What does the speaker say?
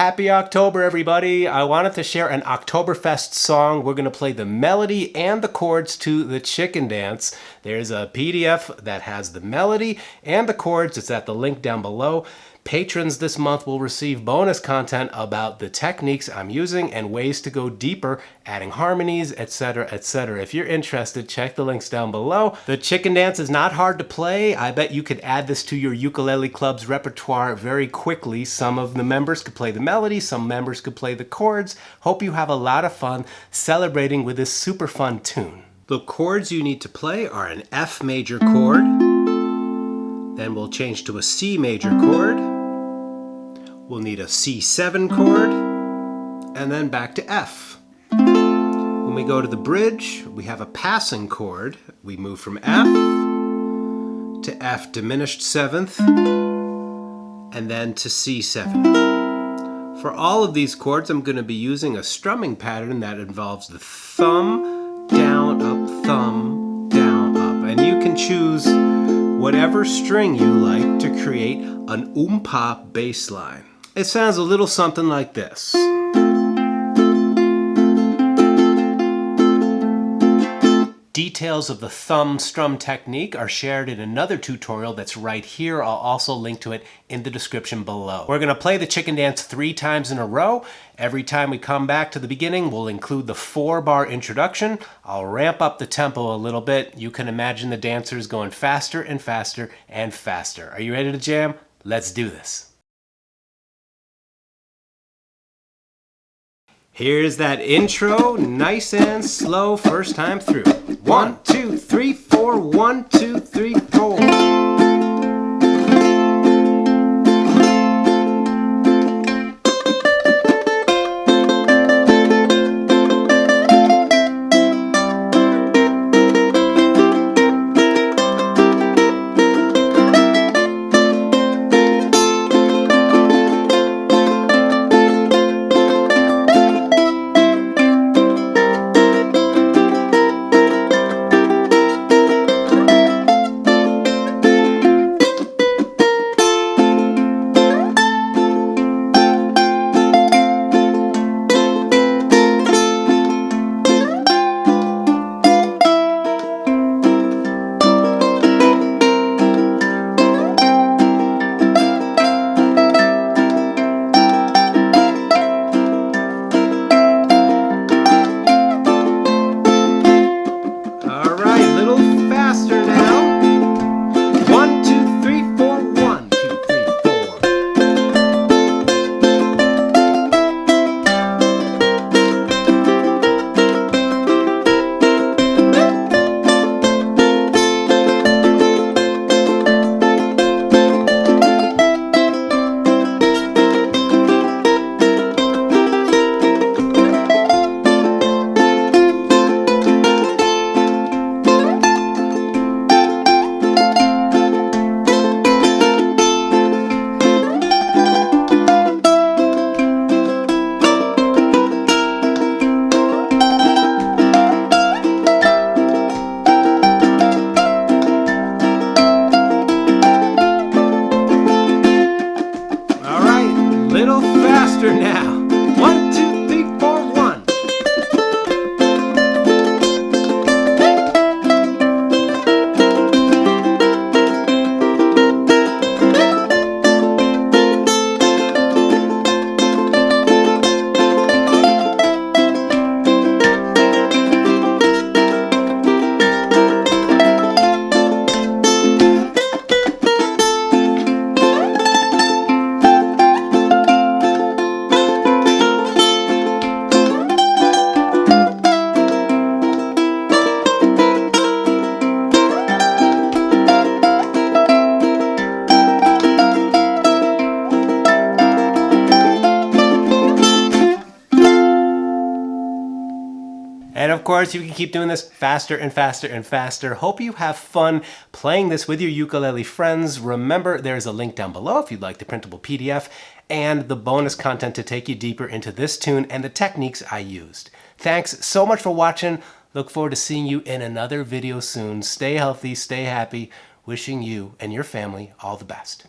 Happy October, everybody. I wanted to share an Oktoberfest song. We're going to play the melody and the chords to the chicken dance. There's a PDF that has the melody and the chords. It's at the link down below. Patrons this month will receive bonus content about the techniques I'm using and ways to go deeper, adding harmonies, etc., etc. If you're interested, check the links down below. The chicken dance is not hard to play. I bet you could add this to your ukulele club's repertoire very quickly. Some of the members could play the melody, some members could play the chords. Hope you have a lot of fun celebrating with this super fun tune. The chords you need to play are an F major chord, then we'll change to a C major chord. We'll need a C7 chord, and then back to F. When we go to the bridge, we have a passing chord. We move from F to F diminished 7th, and then to C7. For all of these chords, I'm going to be using a strumming pattern that involves the thumb, down, up, thumb, down, up. And you can choose whatever string you like to create an oompa bass line. It sounds a little something like this. Details of the thumb strum technique are shared in another tutorial that's right here. I'll also link to it in the description below. We're going to play the chicken dance 3 times in a row. Every time we come back to the beginning, we'll include the 4-bar introduction. I'll ramp up the tempo a little bit. You can imagine the dancers going faster and faster and faster. Are you ready to jam? Let's do this. Here's that intro, nice and slow, first time through. 1, 2, 3, 4, 1, 2, 3, 4. Now. 1, 2, 3, 4, 1. And of course, you can keep doing this faster and faster and faster. Hope you have fun playing this with your ukulele friends. Remember, there's a link down below if you'd like the printable PDF and the bonus content to take you deeper into this tune and the techniques I used. Thanks so much for watching. Look forward to seeing you in another video soon. Stay healthy, stay happy. Wishing you and your family all the best.